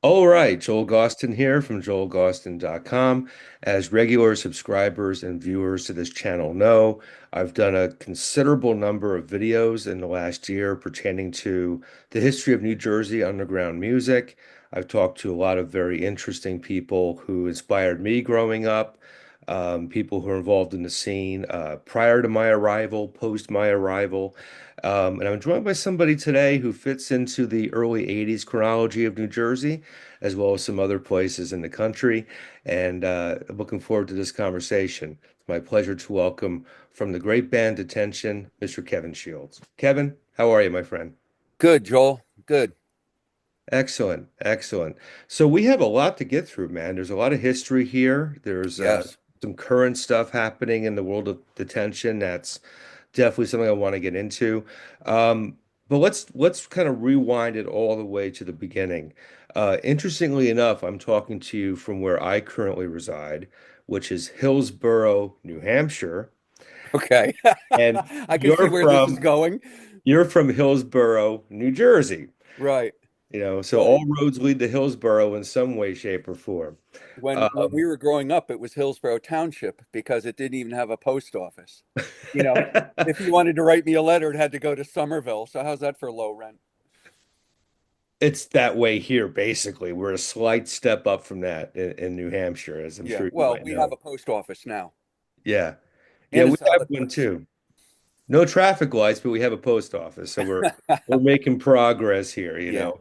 All right, Joel Gausten here from joelgausten.com. As regular subscribers and viewers to this channel know, I've done a considerable number of videos in the last year pertaining to the history of New Jersey underground music. I've talked to a lot of very interesting people who inspired me growing up, people who are involved in the scene prior to my arrival, post my arrival. And I'm joined by somebody today who fits into the early 80s chronology of New Jersey, as well as some other places in the country. And I'm looking forward to this conversation. It's my pleasure to welcome from the great band Detention, Mr. Kevin Shields. Kevin, how are you, my friend? Good, Joel. Good. Excellent, excellent. So we have a lot to get through, man. There's a lot of history here. There's Yes. some current stuff happening in the world of detention that's definitely something I want to get into. But let's kind of rewind it all the way to the beginning. Interestingly enough, I'm talking to you from where I currently reside, which is Hillsborough, New Hampshire, Okay. and I can see you're where this is from going. you're from Hillsborough, New Jersey. Right. So Right. all roads lead to Hillsborough in some way, shape, or form. When we Um, were growing up, it was Hillsborough Township because it didn't even have a post office. You know, if you wanted to write me a letter, it had to go to Somerville. So how's that for low rent? it's that way here, basically. We're a slight step up from that in New Hampshire, as I'm Yeah. sure you Well, might we have know. a post office now Yeah. Yeah, and a we have salad one place. too. No traffic lights, but we have a post office, so we're making progress here. Yeah.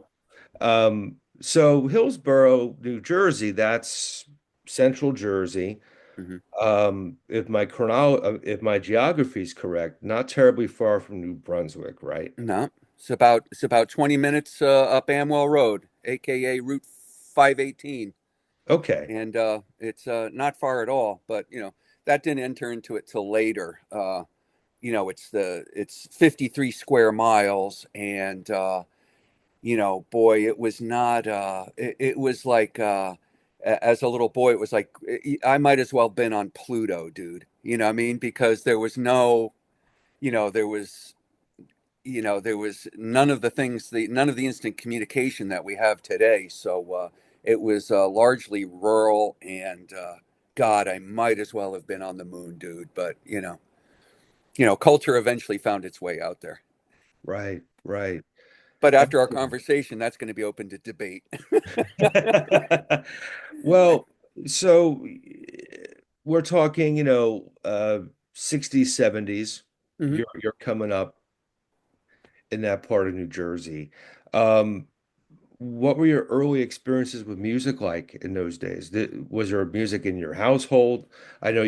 So Hillsborough, New Jersey, that's central Jersey. Hmm. If my geography is correct, not terribly far from New Brunswick, right? No, it's about 20 minutes up Amwell Road, aka Route 518. Okay. And it's not far at all. But that didn't enter into it till later. It's 53 square miles, and boy, it was not. It was like as a little boy, it was like I might as well have been on Pluto, dude. You know what I mean? Because there was no, there was. There was none of the instant communication that we have today. So it was largely rural, and God, I might as well have been on the moon, dude. But culture eventually found its way out there. Right, right. But after our Excellent. conversation, that's going to be open to debate. Well, so we're talking, 60s, 70s. Hmm. You're coming up in that part of New Jersey. Um, what were your early experiences with music like in those days? Was there music in your household? I know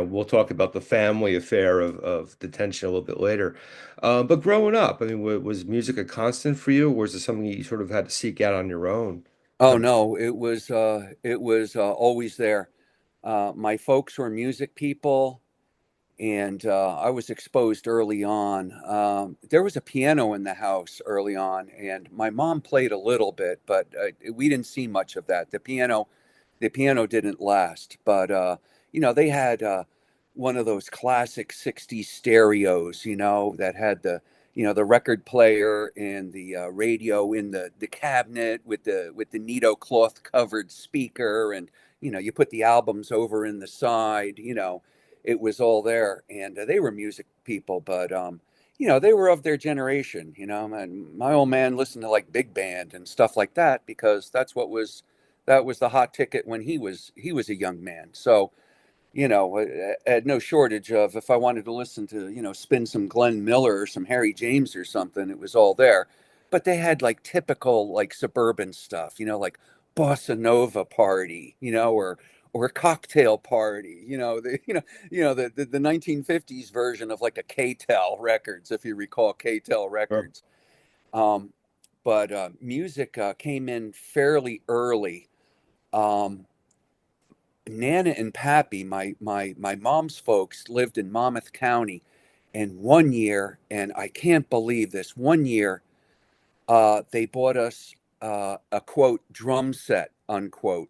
we'll talk about the family affair of detention a little bit later. But growing up, I mean, was music a constant for you, or was it something you sort of had to seek out on your own? Oh no, it was always there. My folks were music people, and I was exposed early on. There was a piano in the house early on, and my mom played a little bit, but we didn't see much of that. The piano didn't last, but they had one of those classic '60s stereos, that had the record player and the radio in the cabinet with the Nito cloth covered speaker, and you put the albums over in the side, it was all there, and they were music people, but they were of their generation, and my old man listened to like big band and stuff like that because that was the hot ticket when he was a young man. So I had no shortage of, if I wanted to listen to spin some Glenn Miller or some Harry James or something, it was all there. But they had like typical like suburban stuff, like bossa nova party, or cocktail party, the 1950s version of like a K-Tel records, if you recall K-Tel Sure. records. um, but music came in fairly early. um, Nana and Pappy, my mom's folks, lived in Monmouth County, and one year, and I can't believe this, one year they bought us a quote drum set unquote,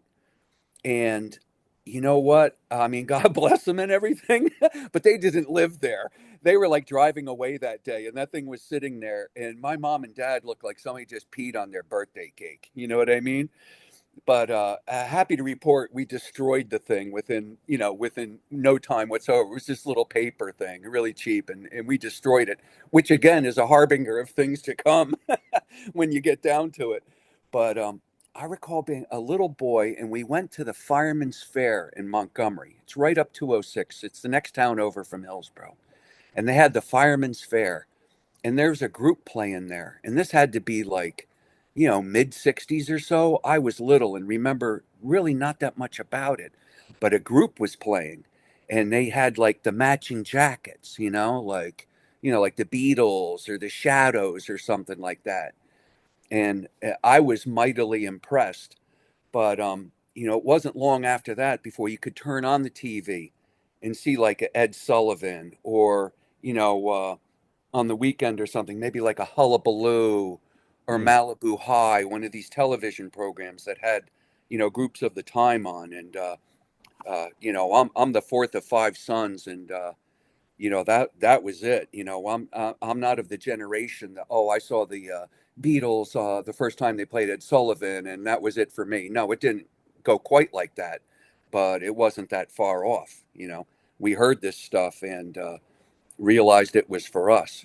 and You know what? I mean, God bless them and everything, but they didn't live there. They were like driving away that day, and that thing was sitting there. And my mom and dad looked like somebody just peed on their birthday cake. You know what I mean? But happy to report we destroyed the thing within no time whatsoever. It was this little paper thing, really cheap, and we destroyed it, which again is a harbinger of things to come when you get down to it. But I recall being a little boy, and we went to the Fireman's Fair in Montgomery. It's right up 206. It's the next town over from Hillsborough, and they had the Fireman's Fair, and there's a group playing there, and this had to be like, mid 60s or so. I was little and remember really not that much about it, but a group was playing, and they had like the matching jackets, like the Beatles or the Shadows or something like that. And I was mightily impressed. But it wasn't long after that before you could turn on the TV and see like a Ed Sullivan, or on the weekend or something, maybe like a Hullabaloo or Mm. Malibu High, one of these television programs that had, groups of the time on. And I'm the fourth of five sons, and that was it. I'm not of the generation that, I saw the Beatles the first time they played Ed Sullivan, and that was it for me. No, it didn't go quite like that, but it wasn't that far off. We heard this stuff and realized it was for us.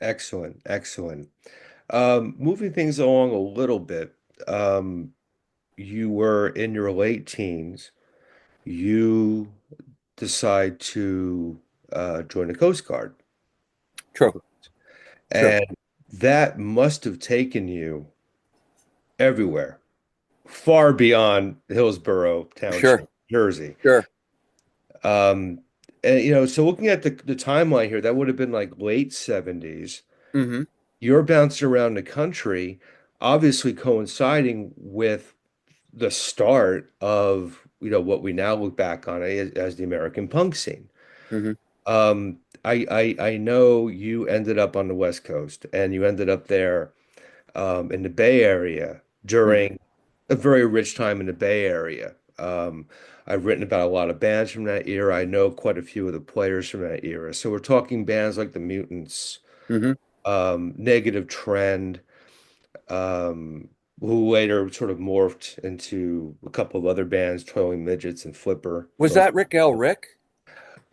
Excellent, excellent. Moving things along a little bit, um, you were in your late teens. You decide to join the Coast Guard. True, true. And that must have taken you everywhere, far beyond Hillsborough Sure, Township, Jersey. sure. Um, and so looking at the timeline here, that would have been like late 70s. Hmm. You're bouncing around the country, obviously coinciding with the start of, what we now look back on as the American punk scene. Hmm. I know you ended up on the West Coast and you ended up there in the Bay Area Hmm. during a very rich time in the Bay Area. I've written about a lot of bands from that era. I know quite a few of the players from that era. So we're talking bands like the Mutants, Hmm. Negative Trend, who later sort of morphed into a couple of other bands, Toiling Midgets and Flipper. Was that Rick Elric?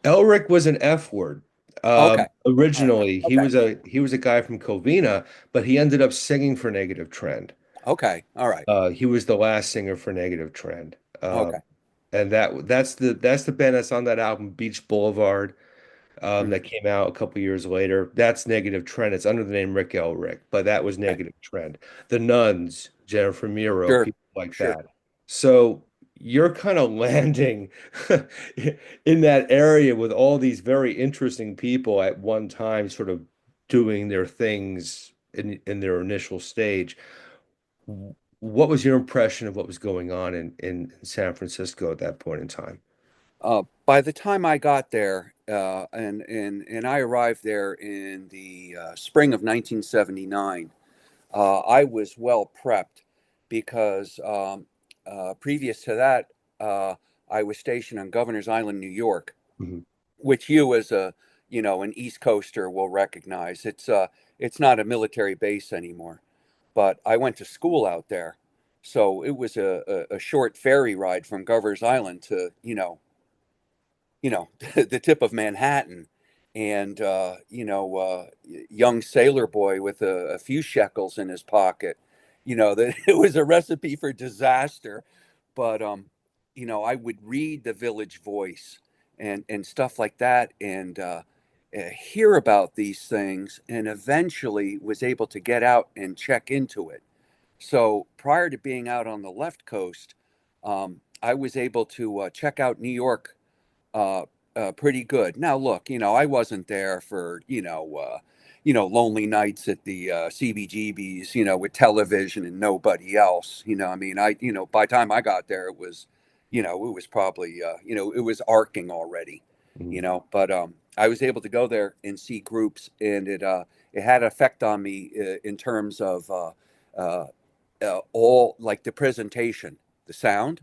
Elric was an F word. Okay. All right. Originally, he Okay. was a guy from Covina, but he ended up singing for Negative Trend. Okay. All right. He was the last singer for Negative Trend. Okay. And that's the band that's on that album, Beach Boulevard, Hmm. that came out a couple years later. That's Negative Trend. It's under the name Rick Elric, but that was Okay. Negative Trend. The Nuns, Jennifer Miro, Sure. people like Sure. that. So you're kind of landing in that area with all these very interesting people at one time, sort of doing their things in their initial stage. What was your impression of what was going on in San Francisco at that point in time? By the time I got there, and I arrived there in the spring of 1979, I was well prepped because previous to that, uh, I was stationed on Governor's Island, New York, Mhm. which you as an East Coaster will recognize. It's not a military base anymore, but I went to school out there, so it was a short ferry ride from Governor's Island to the tip of Manhattan. And young sailor boy with a few shekels in his pocket, that it was a recipe for disaster. But I would read the Village Voice and stuff like that, and hear about these things, and eventually was able to get out and check into it. So prior to being out on the left coast, I was able to check out New York uh, pretty good. Now, look, I wasn't there for lonely nights at the CBGBs, with television and nobody else. I mean, by the time I got there, it was probably, it was arcing already. Mhm. But I was able to go there and see groups, and it had an effect on me in terms of all like the presentation, the sound,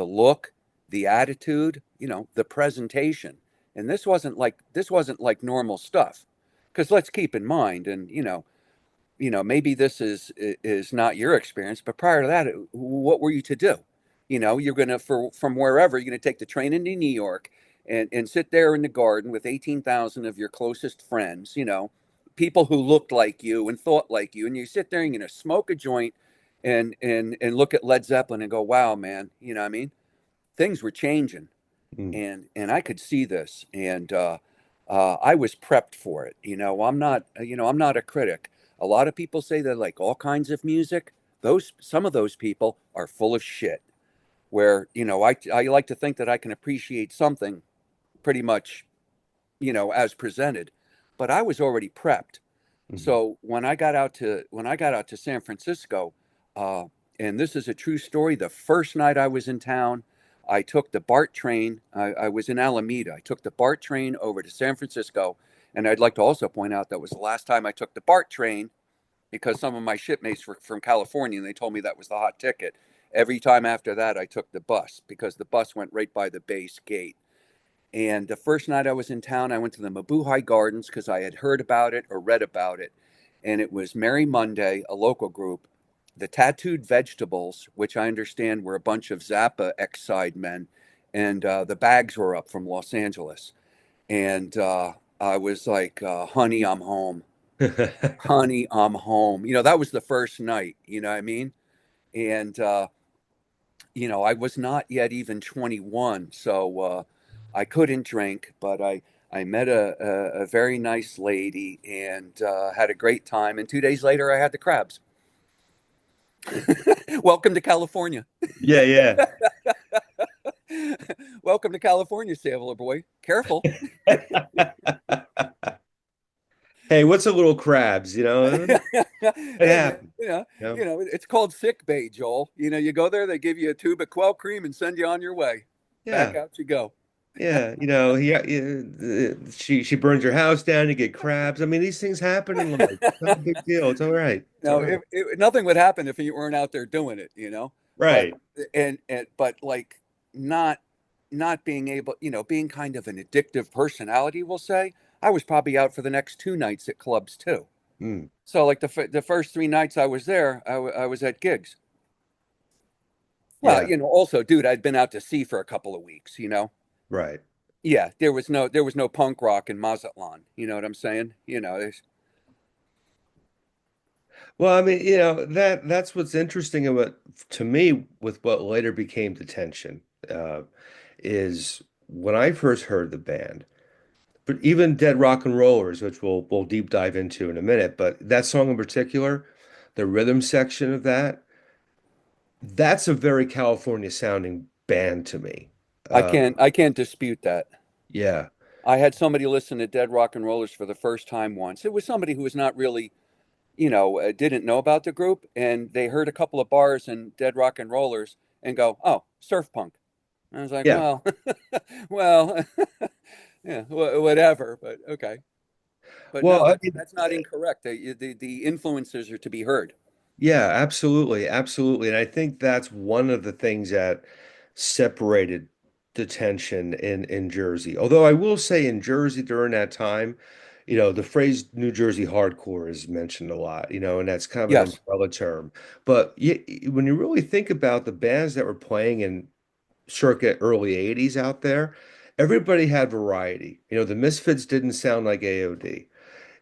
the look, the attitude, the presentation. And this wasn't like normal stuff. Because let's keep in mind, and maybe this is not your experience, but prior to that, what were you to do? You're gonna from wherever you're gonna take the train into New York and sit there in the garden with 18,000 of your closest friends. People who looked like you and thought like you, and you sit there and you're gonna smoke a joint and look at Led Zeppelin and go, "Wow, man!" You know what I mean? Things were changing, Mm. and I could see this, and I was prepped for it. I'm not a critic. A lot of people say they like all kinds of music. Some of those people are full of shit. Where I like to think that I can appreciate something pretty much as presented, but I was already prepped. Mhm. So when I got out to San Francisco, uh, and this is a true story. The first night I was in town, I took the BART train. I was in Alameda. I took the BART train over to San Francisco, and I'd like to also point out that was the last time I took the BART train because some of my shipmates were from California, and they told me that was the hot ticket. Every time after that, I took the bus because the bus went right by the base gate. And the first night I was in town, I went to the Mabuhay Gardens because I had heard about it or read about it. And it was Merry Monday, a local group, the Tattooed Vegetables, which I understand were a bunch of Zappa ex sidemen, and the Bags were up from Los Angeles. And I was like, honey, I'm home. Honey, I'm home. That was the first night, you know what I mean? And I was not yet even 21, so I couldn't drink, but I met a very nice lady and had a great time. And 2 days later, I had the crabs. Welcome to California. Yeah, yeah. Welcome to California, Sailor Boy. Careful. Hey, what's a little crabs, you know? It Hey man, happens, you know? it's called sick bay, Joel. You go there, they give you a tube of quell cream and send you on your way. Back Yeah. out you go. Yeah, she burns your house down, you get crabs. I mean, these things happen in life. It's not a big deal. It's all right. It's all No, right. nothing would happen if you weren't out there doing it. But Right. but like not not being able, being kind of an addictive personality, we'll say. I was probably out for the next 2 nights at clubs too. Mm, So like the first 3 nights I was there, I was at gigs. Well, yeah, also, dude, I'd been out to sea for a couple of weeks. right. Yeah, there was no punk rock in Mazatlan. You know what I'm saying? Well, I mean, that's what's interesting about to me with what later became Detention, uh, is when I first heard the band, but even Dead Rock and Rollers, which we'll deep dive into in a minute, but that song in particular, the rhythm section of that, that's a very California sounding band to me. I Uh, can't I can't dispute that. yeah, I had somebody listen to Dead Rock and Rollers for the first time once. It was somebody who was not really, didn't know about the group, and they heard a couple of bars in Dead Rock and Rollers and go, "Oh, surf punk." And I was like, yeah. "Well, well, yeah, whatever." But okay, but Well, no, I that's mean, that's not incorrect. The influences are to be heard. yeah, absolutely, absolutely. And I think that's one of the things that separated Detention in Jersey. Although I will say in Jersey during that time, the phrase New Jersey hardcore is mentioned a lot, and that's kind of an Yes, umbrella term. But when you really think about the bands that were playing in circa early 80s out there, everybody had variety. The Misfits didn't sound like AOD.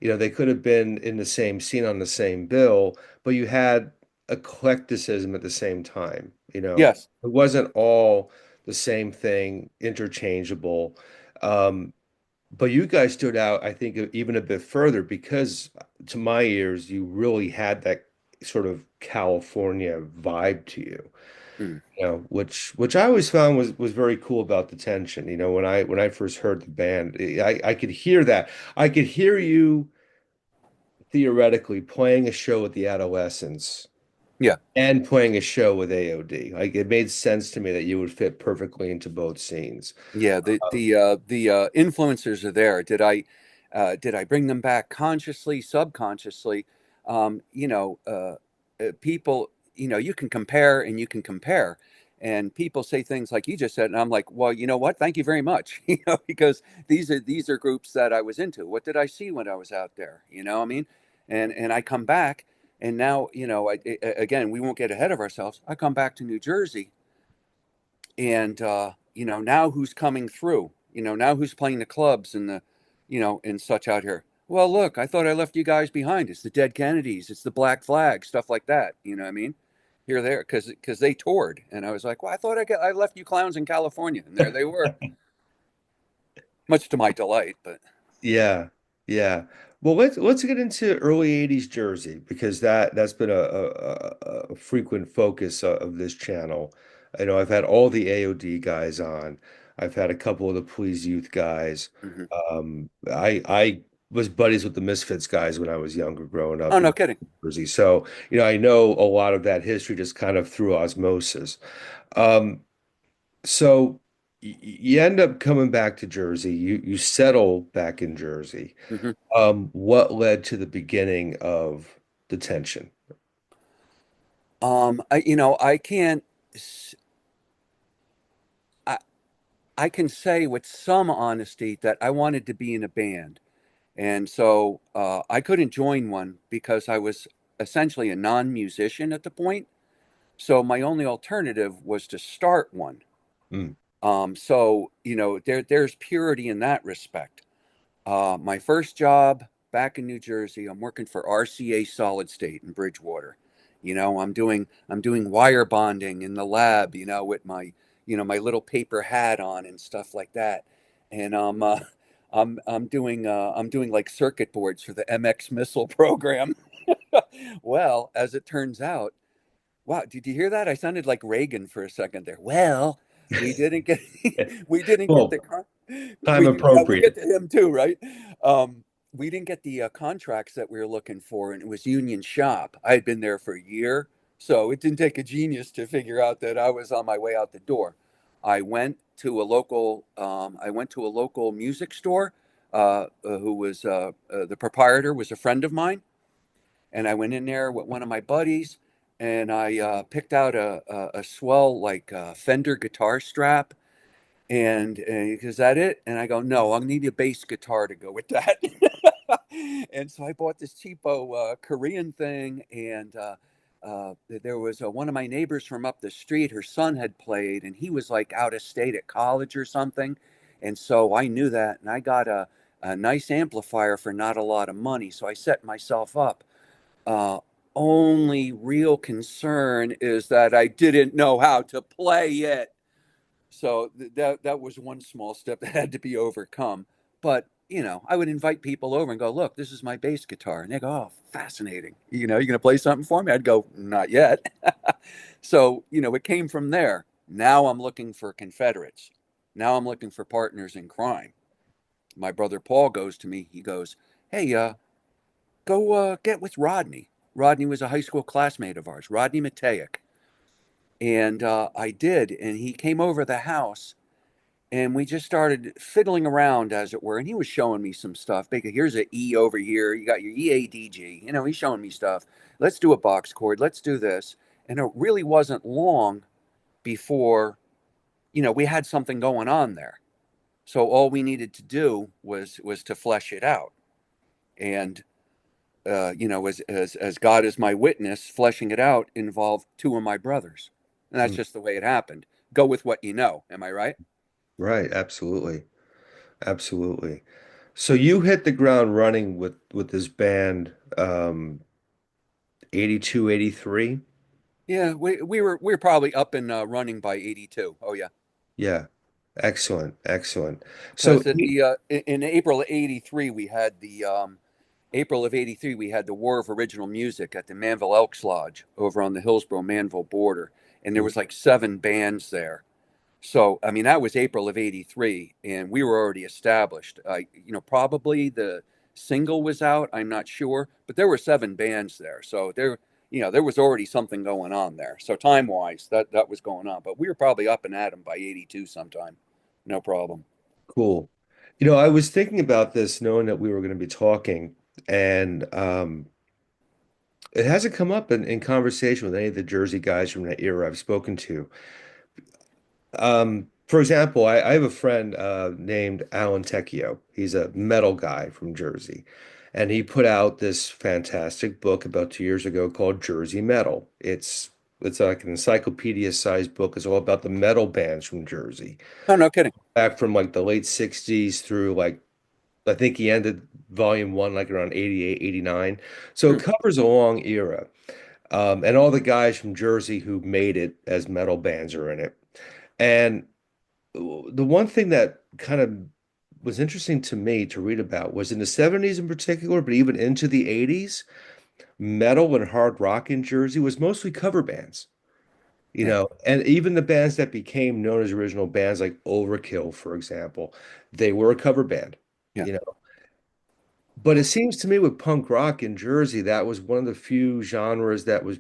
They could have been in the same scene on the same bill, but you had eclecticism at the same time. yes, It wasn't all the same thing, interchangeable. Um, but you guys stood out, I think, even a bit further because, to my ears, you really had that sort of California vibe to you. mm, Which I always found was very cool about Detention. When I first heard the band, I could hear that. I could hear you theoretically playing a show with the Adolescents yeah. and playing a show with AOD. Like it made sense to me that you would fit perfectly into both scenes. Yeah, the influencers are there. Did I bring them back consciously, subconsciously? People, you can compare and you can compare, And people say things like you just said, and I'm like, well, you know what? Thank you very much. Because these are groups that I was into. What did I see when I was out there? You know what I mean? And I come back, and now, again, we won't get ahead of ourselves. I come back to New Jersey, and now who's coming through? Now who's playing the clubs and and such out here? Well, look, I thought I left you guys behind. It's the Dead Kennedys, it's the Black Flag, stuff like that. You know what I mean? Here, there, because they toured, and I was like, well, I thought I left you clowns in California, and there they were, much to my delight. But Yeah, yeah. Well, let's get into early '80s Jersey because that's been a frequent focus of this channel. I know I've had all the AOD guys on. I've had a couple of the Please Youth guys. Mhm. I was buddies with the Misfits guys when I was younger, growing Oh, up no in kidding. Jersey. So, I know a lot of that history just kind of through osmosis. Um, so you end up coming back to Jersey. You settle back in Jersey. Hmm. What led to the beginning of detention? I can't. I, I can say with some honesty that I wanted to be in a band. And so I couldn't join one because I was essentially a non-musician at the point. So my only alternative was to start one. Mm, So there's purity in that respect. My first job back in New Jersey, I'm working for RCA Solid State in Bridgewater. I'm doing wire bonding in the lab, with my little paper hat on and stuff like that. And I'm doing like circuit boards for the MX missile program. Well, as it turns out, wow, did you hear that? I sounded like Reagan for a second there. Well, we didn't get we didn't get the well, con- time we yeah, we'll get appropriate. to him too, right? We didn't get the contracts that we were looking for, and it was union shop. I had been there for a year, so it didn't take a genius to figure out that I was on my way out the door. I went to a local music store. Who was the proprietor was a friend of mine, and I went in there with one of my buddies, and I picked out a swell like Fender guitar strap, and is that it? And I go, no, I'll need a bass guitar to go with that. And so I bought this cheapo Korean thing, and there was one of my neighbors from up the street. Her son had played, and he was like out of state at college or something, and so I knew that, and I got a nice amplifier for not a lot of money. So I set myself up. uh, Only real concern is that I didn't know how to play it. So that was one small step that had to be overcome. But I would invite people over and go, "Look, this is my bass guitar," and they go, "Oh, fascinating. You're gonna play something for me?" I'd go, "Not yet." So it came from there. Now I'm looking for Confederates. Now I'm looking for partners in crime. My brother Paul goes to me. He goes, "Hey, go get with Rodney." Rodney was a high school classmate of ours, Rodney Matejek. And I did. And he came over the house, and we just started fiddling around, as it were. And he was showing me some stuff. Baker, here's an E over here. You got your EADG. He's showing me stuff. Let's do a box chord. Let's do this. And it really wasn't long before, we had something going on there. So all we needed to do was to flesh it out. And as God is my witness, fleshing it out involved two of my brothers, and that's Mm, just the way it happened. Go with what you know. Am I right? right, absolutely. Absolutely. So you hit the ground running with this band 82, 83. Yeah, we were probably up and running by 82. Oh yeah, Yeah. Excellent. Excellent. So because at the in April of 83 we had the April of 83 we had the War of Original Music at the Manville Elks Lodge over on the Hillsborough Manville border, and there was like seven bands there. So, I mean, that was April of 83, and we were already established. Probably the single was out, I'm not sure, but there were seven bands there. So there was already something going on there. So time-wise, that was going on. But we were probably up and at 'em by 82 sometime. No problem. cool. I was thinking about this knowing that we were going to be talking, and it hasn't come up in conversation with any of the Jersey guys from that era I've spoken to. For example, I have a friend named Alan Tecchio. He's a metal guy from Jersey, and he put out this fantastic book about 2 years ago called Jersey Metal. It's like an encyclopedia-sized book. It's all about the metal bands from Jersey, Oh, no kidding. back from like the late 60s through like I think he ended volume one like around 88, 89. So it Hmm. covers a long era. And all the guys from Jersey who made it as metal bands are in it. And the one thing that kind of was interesting to me to read about was in the 70s in particular, but even into the 80s, metal and hard rock in Jersey was mostly cover bands, Yeah, and even the bands that became known as original bands, like Overkill, for example, they were a cover band. yeah, You know, But it seems to me with punk rock in Jersey, that was one of the few genres that was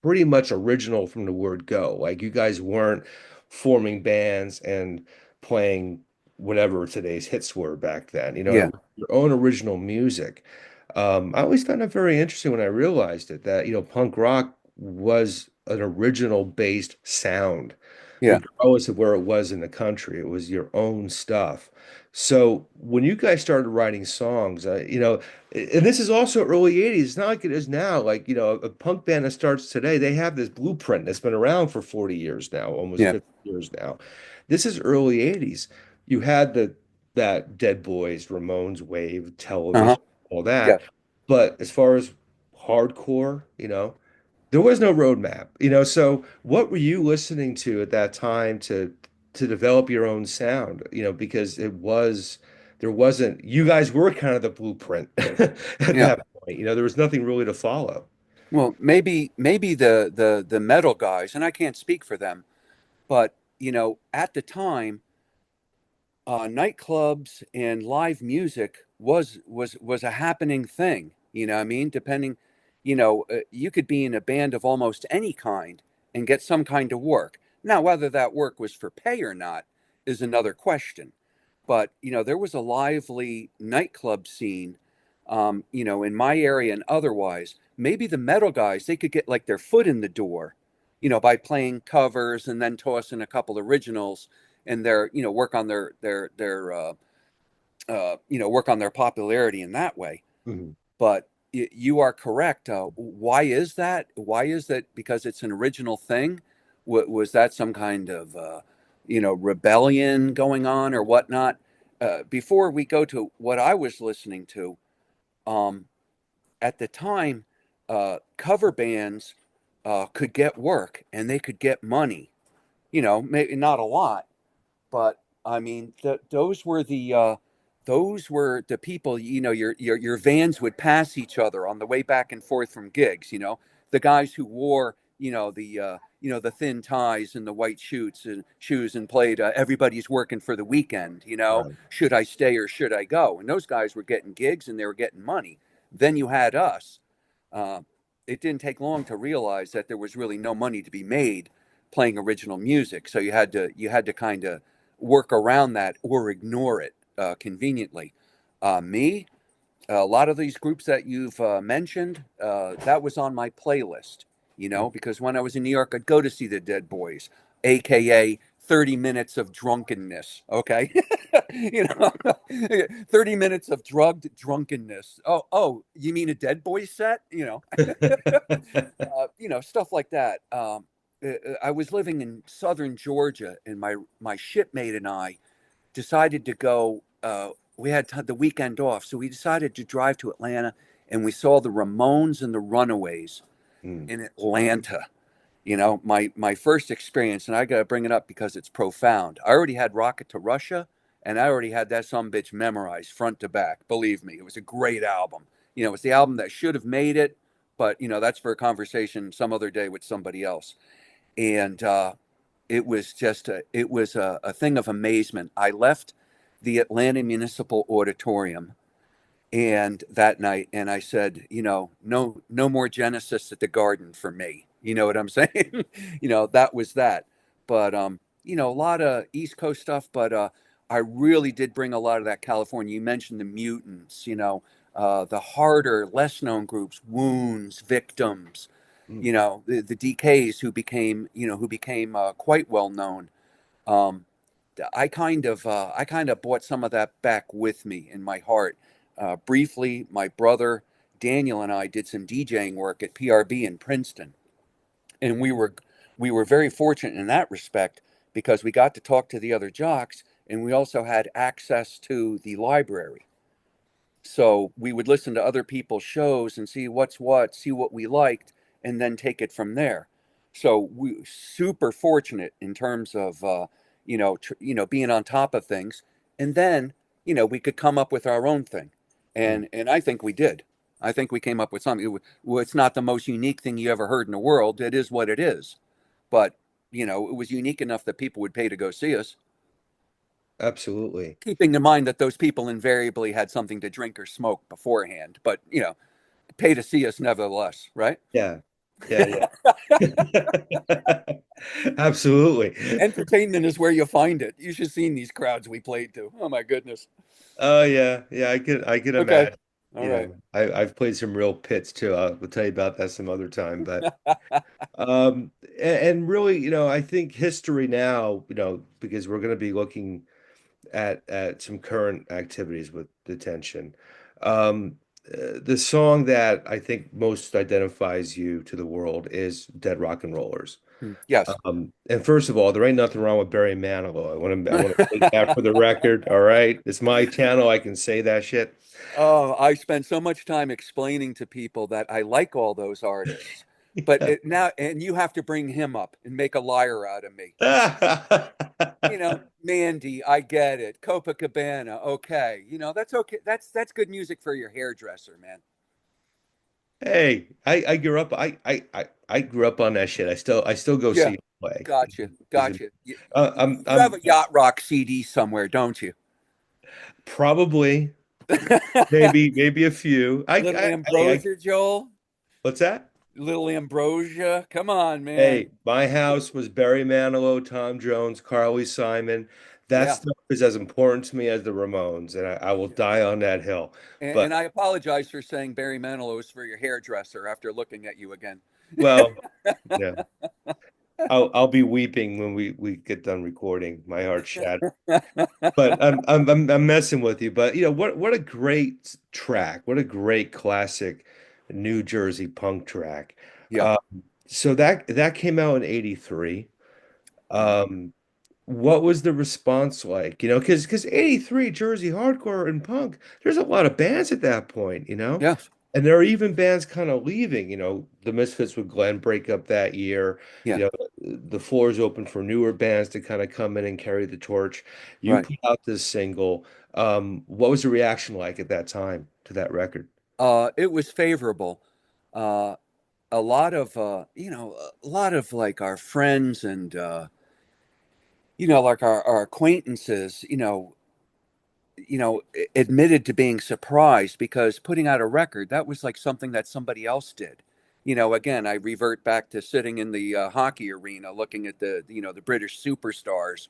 pretty much original from the word go. Like you guys weren't forming bands and playing whatever today's hits were back then. yeah, It was your own original music. I always found it very interesting when I realized it that, punk rock was an original based sound, yeah, regardless of where it was in the country. It was your own stuff. So when you guys started writing songs, and this is also early 80s, it's not like it is now. Like, a punk band that starts today, they have this blueprint that's been around for 40 years now, almost yeah. 50 years now. This is early 80s. You had that Dead Boys, Ramones wave, Uh-huh. television, all that. Yeah, But as far as hardcore, there was no roadmap, so what were you listening to at that time to develop your own sound, because there wasn't, you guys were kind of the blueprint at yeah. that point, there was nothing really to follow. Well, maybe the metal guys, and I can't speak for them, but at the time, nightclubs and live music was a happening thing. You know what I mean? Depending, you could be in a band of almost any kind and get some kind of work. Now, whether that work was for pay or not is another question. But there was a lively nightclub scene, in my area and otherwise. Maybe the metal guys, they could get like their foot in the door, by playing covers and then tossing a couple originals and work on their work on their popularity in that way. Mhm. But you are correct. Why is that? Why is that? Because it's an original thing. Was that some kind of rebellion going on or whatnot? Before we go to what I was listening to, um, at the time, cover bands could get work and they could get money. Maybe not a lot, but I mean, those were the people. Your vans would pass each other on the way back and forth from gigs. The guys who wore the thin ties and the white shoes and played "Everybody's Working for the Weekend." Right. Should I stay or should I go? And those guys were getting gigs and they were getting money. Then you had us. Uh, it didn't take long to realize that there was really no money to be made playing original music. So you had to kind of work around that or ignore it conveniently. Me, a lot of these groups that you've mentioned, that was on my playlist. Because when I was in New York, I'd go to see the Dead Boys, aka 30 minutes of drunkenness. Okay, you know, 30 minutes of drugged drunkenness. Oh, you mean a Dead Boys set? Stuff like that. I was living in southern Georgia, and my shipmate and I decided to go. We had the weekend off, so we decided to drive to Atlanta, and we saw the Ramones and the Runaways Mm. in Atlanta. My first experience, and I got to bring it up because it's profound. I already had Rocket to Russia, and I already had that bitch memorized front to back. Believe me, it was a great album. It's the album that should have made it, but that's for a conversation some other day with somebody else. And it was a thing of amazement. I left the Atlanta Municipal Auditorium and that night and I said, no more Genesis at the Garden for me. You know what I'm saying? That was that. But a lot of East Coast stuff, but I really did bring a lot of that California. You mentioned the Mutants, the harder, less known groups, Wounds, Victims, Mm. the DKs who became quite well known. Um, I kind of brought some of that back with me in my heart. Briefly, my brother Daniel and I did some DJing work at PRB in Princeton, and we were very fortunate in that respect because we got to talk to the other jocks, and we also had access to the library. So we would listen to other people's shows and see what's what, see what we liked, and then take it from there. So we super fortunate in terms of being on top of things, and then we could come up with our own thing, Mm. and I think we did. I think we came up with something. Well, it's not the most unique thing you ever heard in the world. It is what it is, but it was unique enough that people would pay to go see us, Absolutely. keeping in mind that those people invariably had something to drink or smoke beforehand, but pay to see us nevertheless, right? Yeah. Yeah, yeah. Absolutely. Entertainment is where you find it. You should have seen these crowds we played to. Oh my goodness. Oh yeah, yeah, I could Okay. imagine. All right. I've played some real pits too. We'll tell you about that some other time. But and really, I think history now, because we're going to be looking at some current activities with detention. Um, the song that I think most identifies you to the world is Dead Rock and Rollers. Yes. And first of all, there ain't nothing wrong with Barry Manilow. I want to take that for the record. All right, it's my channel. I can say that shit. Oh, I spent so much time explaining to people that I like all those artists, but Yeah. now, and you have to bring him up and make a liar out of me. Mandy, I get it. Copacabana, okay. That's okay. That's good music for your hairdresser, man. Hey, I grew up. I grew up on that shit. I still go see Yeah, him play. gotcha, He's a- gotcha. You, you have I'm a yacht rock CD somewhere, don't you? probably maybe a few. Little I Ambrosia, Joel. what's that? Little Ambrosia. Come on, man. Hey, my house was Barry Manilow, Tom Jones, Carly Simon. That Yeah. stuff is as important to me as the Ramones, and I will die on that hill. And But I apologize for saying Barry Manilow is for your hairdresser after looking at you again. well, yeah, I'll be weeping when we get done recording. My heart shattered. But I'm messing with you. But what a great track. What a great classic New Jersey punk track. Yeah. Um, so that came out in '83. Um, what was the response like? Because '83 Jersey hardcore and punk, there's a lot of bands at that point. Yes. And there are even bands kind of leaving. The Misfits with Glenn break up that year. Yeah. You know, the floor is open for newer bands to kind of come in and carry the torch. You Right. put out this single. What was the reaction like at that time to that record? It was favorable. Uh, a lot of like our friends and like our acquaintances, admitted to being surprised because putting out a record, that was like something that somebody else did. Again, I revert back to sitting in the hockey arena looking at the British superstars,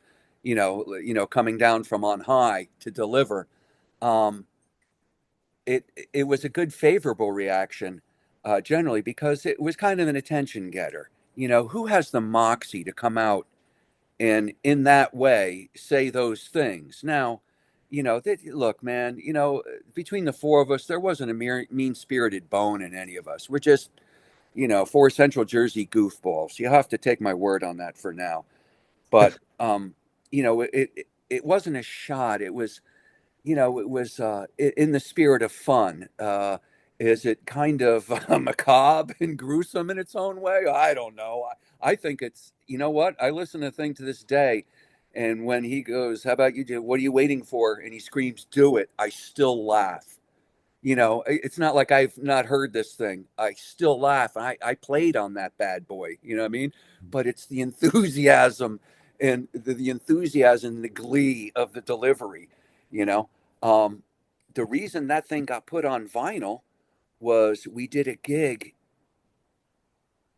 coming down from on high to deliver. Um, it was a good favorable reaction generally because it was kind of an attention getter. Who has the moxie to come out and in that way say those things? Now, look, man, between the four of us, there wasn't a mean spirited bone in any of us. We're just, four Central Jersey goofballs. You have to take my word on that for now. But, it wasn't a shot. It was in the spirit of fun. Is it kind of macabre and gruesome in its own way? I don't know. I think it's, you know what? I listen to the thing to this day. And when he goes, "How about you, Jim? What are you waiting for?" And he screams, "Do it." I still laugh. It's not like I've not heard this thing. I still laugh. I played on that bad boy. You know what I mean? But it's the enthusiasm and the enthusiasm and the glee of the delivery. You know, um, the reason that thing got put on vinyl was we did a gig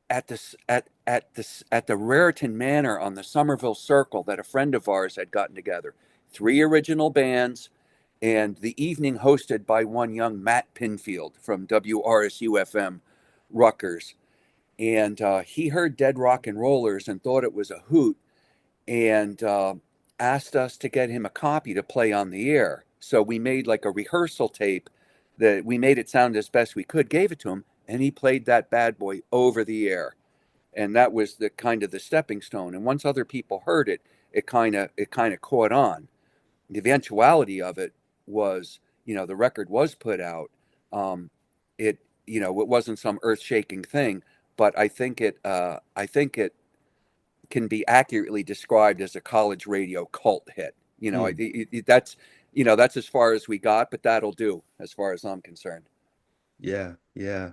at the Raritan Manor on the Somerville Circle that a friend of ours had gotten together. Three original bands, and the evening hosted by one young Matt Pinfield from WRSU FM Rutgers. And he heard Dead Rock and Rollers and thought it was a hoot. and asked us to get him a copy to play on the air. So we made like a rehearsal tape that we made it sound as best we could, gave it to him, and he played that bad boy over the air. And that was the kind of the stepping stone. And once other people heard it, it kind of caught on. The eventuality of it was, the record was put out. Um, it wasn't some earth-shaking thing, but I think it can be accurately described as a college radio cult hit. Mm. That's as far as we got, but that'll do as far as I'm concerned. Yeah, yeah.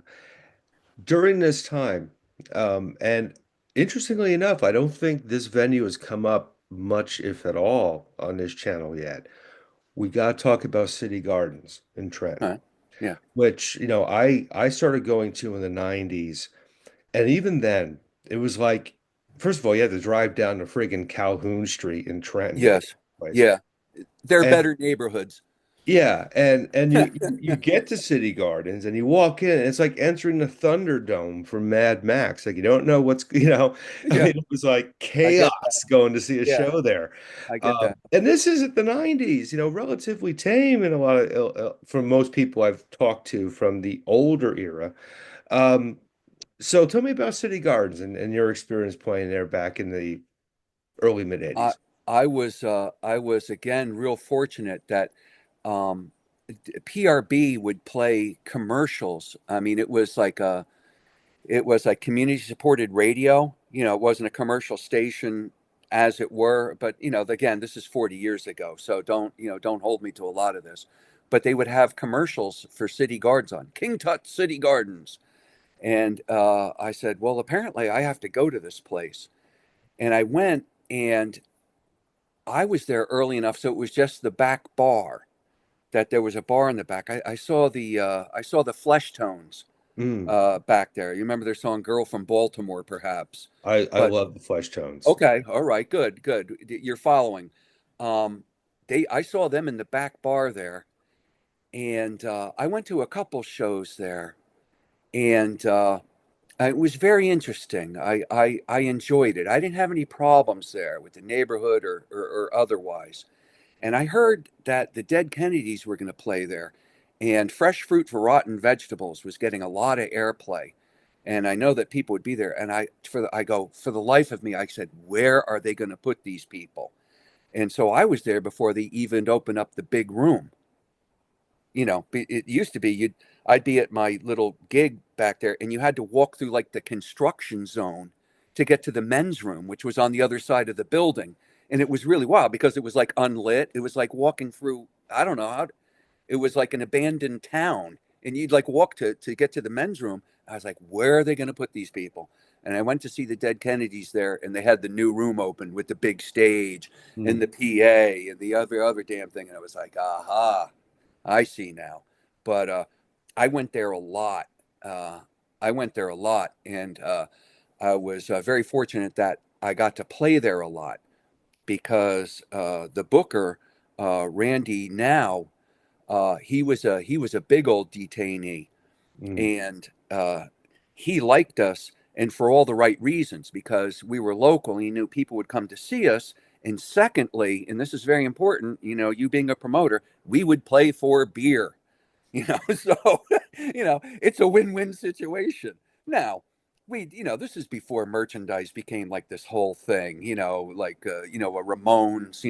During this time, and interestingly enough, I don't think this venue has come up much, if at all, on this channel yet. We got to talk about City Gardens in Trenton, Huh? Yeah. which, I started going to in the 90s. And even then, it was like, first of all, you had to drive down to friggin' Calhoun Street in Trenton to get to Yes. the place. Yeah. They're And better neighborhoods. yeah, and you get to City Gardens and you walk in, and it's like entering the Thunderdome from Mad Max. Like you don't know what's, I Yeah. mean, it was like I get that. chaos going to see a Yeah. show there. I get that. And this is at the 90s, relatively tame in a lot of, from most people I've talked to from the older era. Um, so tell me about City Gardens and your experience playing there back in the early mid I 80s. I was again real fortunate that um, PRB would play commercials. I mean, it was like community supported radio. It wasn't a commercial station as it were, but again, this is 40 years ago, so don't hold me to a lot of this. But they would have commercials for City Gardens on King Tut City Gardens, and I said, well, apparently I have to go to this place, and I went, and I was there early enough, so it was just the back bar. That there was a bar in the back. I saw the Flesh Tones Mm, back there. You remember their song "Girl from Baltimore," perhaps? I But love the Flesh Tones. okay, all right, good, good. You're following. Um, I saw them in the back bar there, and I went to a couple shows there, and it was very interesting. I enjoyed it. I didn't have any problems there with the neighborhood or otherwise. And I heard that the Dead Kennedys were going to play there, and Fresh Fruit for Rotten Vegetables was getting a lot of airplay. And I know that people would be there. And for the life of me, I said, where are they going to put these people? And so I was there before they even opened up the big room. It used to be I'd be at my little gig back there, and you had to walk through like the construction zone to get to the men's room, which was on the other side of the building. And it was really wild because it was like unlit. It was like walking through, I don't know how, it was like an abandoned town, and you'd like walk to get to the men's room. I was like, where are they going to put these people? And I went to see the Dead Kennedys there, and they had the new room open with the big stage and Mm, the PA and the other damn thing. And I was like, aha, I see now. But I went there a lot. Uh, I went there a lot, and I was very fortunate that I got to play there a lot because the booker, Randy, now he was a big old detainee, mm, and he liked us, and for all the right reasons, because we were local. He knew people would come to see us. And secondly, and this is very important, you being a promoter, we would play for beer. So it's a win-win situation. Now, this is before merchandise became like this whole thing, like a Ramones.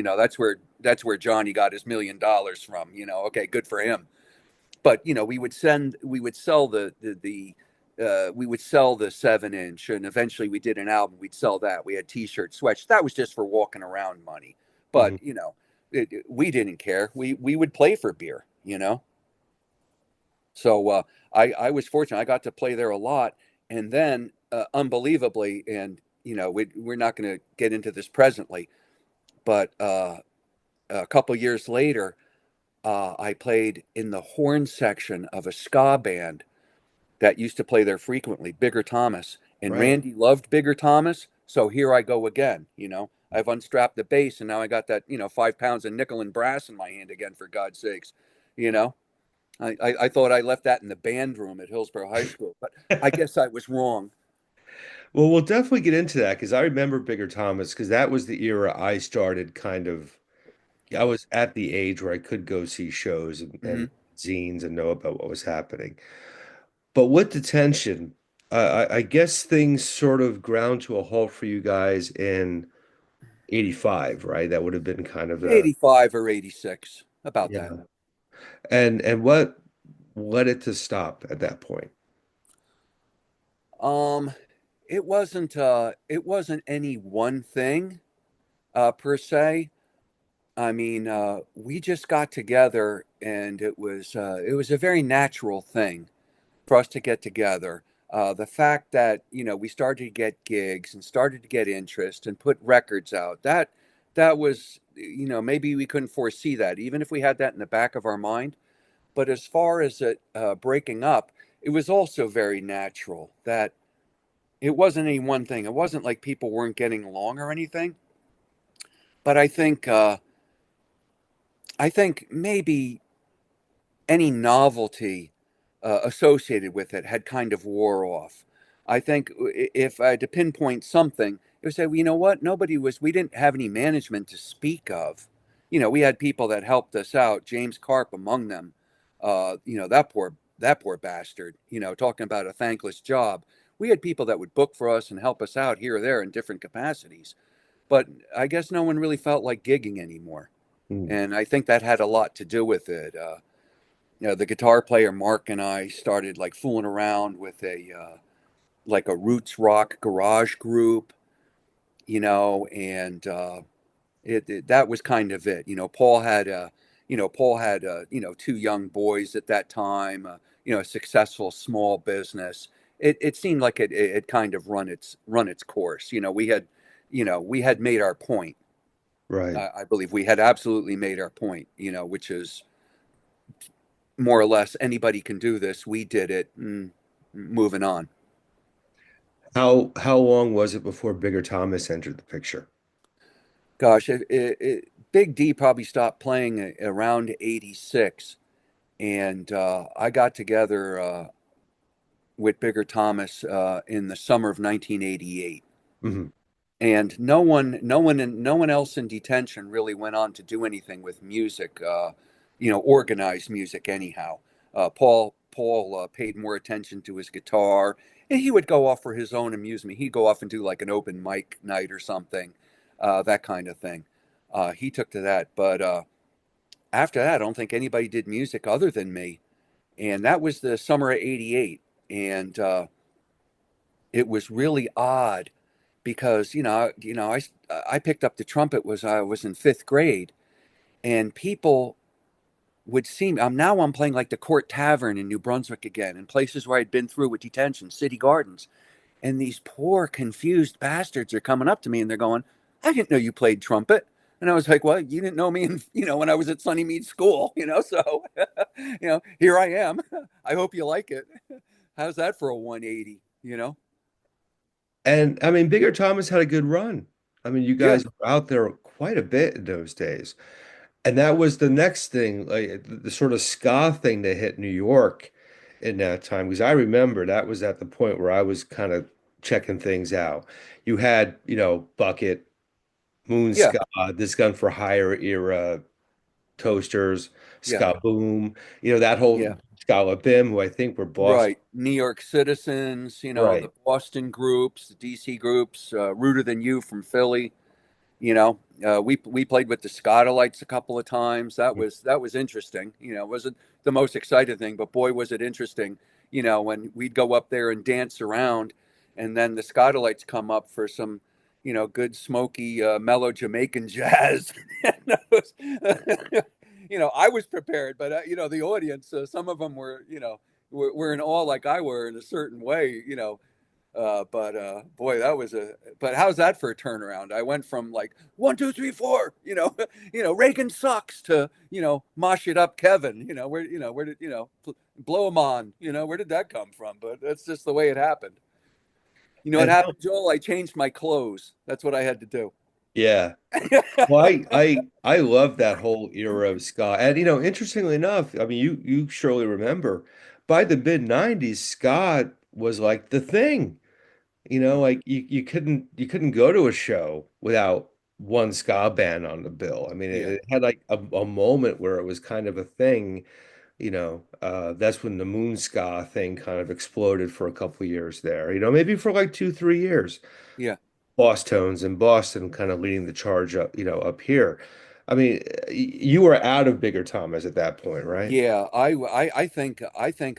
That's where Johnny got his $1 million from. Okay, good for him. But we would sell we would sell the 7 inch, and eventually we did an album. We'd sell that. We had T-shirts, sweats. That was just for walking around money. But mm. we didn't care. We would play for beer. So I was fortunate. I got to play there a lot, and then unbelievably, and we're not going to get into this presently, but a couple years later, I played in the horn section of a ska band that used to play there frequently, Bigger Thomas, and Right. Randy loved Bigger Thomas. So here I go again. I've unstrapped the bass, and now I got that 5 pounds of nickel and brass in my hand again. For God's sakes, you know. I thought I left that in the band room at Hillsborough High School, but I guess I was wrong. Well, we'll definitely get into that because I remember Bigger Thomas because that was the era I started kind of. I Yeah. was at the age where I could go see shows and Hmm. zines and know about what was happening. But with Detention, I guess things sort of ground to a halt for you guys in '85, right? That would have been kind of the 85 or 86, about that. yeah. And what led it to stop at that point? Um, it wasn't any one thing per se. I mean, we just got together, and it was a very natural thing for us to get together. The fact that we started to get gigs and started to get interest and put records out, that was, maybe we couldn't foresee that, even if we had that in the back of our mind. But as far as it breaking up, it was also very natural that it wasn't any one thing. It wasn't like people weren't getting along or anything. But I think maybe any novelty associated with it had kind of wore off. I think if I had to pinpoint something, it would say, well, you know what? We didn't have any management to speak of. We had people that helped us out, James Carp among them. That poor bastard, talking about a thankless job. We had people that would book for us and help us out here or there in different capacities. But I guess no one really felt like gigging anymore. Hmm. And I think that had a lot to do with it. The guitar player Mark and I started like fooling around with a like a roots rock garage group, and that was kind of it. Paul had two young boys at that time, a successful small business. It seemed like it had kind of run its course. We had made our point. Right. I believe we had absolutely made our point. Which is more or less anybody can do this. We did it. Moving on. How long was it before Bigger Thomas entered the picture? Gosh, Big D probably stopped playing around 86. And I got together with Bigger Thomas in the summer of 1988. Hmm. And no one else in detention really went on to do anything with music, organized music anyhow. Paul paid more attention to his guitar, and he would go off for his own amusement. He'd go off and do like an open mic night or something, that kind of thing. He took to that, but after that, I don't think anybody did music other than me. And that was the summer of '88, and it was really odd because I picked up the trumpet was I was in fifth grade, and people would see me. I'm playing like the Court Tavern in New Brunswick again, in places where I'd been through with detention, city gardens, and these poor confused bastards are coming up to me and they're going, "I didn't know you played trumpet." And I was like, "Well, you didn't know me, when I was at Sunnymead School, so here I am. I hope you like it. How's that for a 180? And I mean, Bigger Thomas had a good run. I mean, you Yeah, guys were out there quite a bit in those days. And that was the next thing, like the sort of ska thing that hit New York in that time. Because I remember that was at the point where I was kind of checking things out. You had, Bucket, Moon yeah, Ska, This Gun for Hire era, Toasters, yeah, Ska Boom, that whole yeah. Scala Bim, who I think were Boston. Right. New York Citizens, the Right. Boston groups, the DC groups, Ruder Than You from Philly. We played with the Scotalites a couple of times. That was interesting. It wasn't the most exciting thing, but boy, was it interesting. When we'd go up there and dance around, and then the Scotalites come up for some, good smoky, mellow Jamaican jazz. And that was- I was prepared, but the audience, some of them were in awe like I were in a certain way. But boy, that was a. But how's that for a turnaround? I went from like 1, 2, 3, 4, Reagan sucks to mosh it up, Kevin. Where did blow him on? Where did that come from? But that's just the way it happened. You know what And no, happened, Joel? I changed my clothes. That's what I had to do. yeah. Well, I love that whole era of ska. And interestingly enough, I mean, you surely remember by the mid '90s, ska was like the thing. Like you couldn't go to a show without one ska band on the bill. I mean, it, Yeah, it had like a moment where it was kind of a thing. That's when the moon ska thing kind of exploded for a couple of years there. Maybe for like 2, 3 years. yeah. Boss Tones in Boston kind of leading the charge up, up here. I mean, you were out of Bigger Thomas at that point, right? Yeah, I think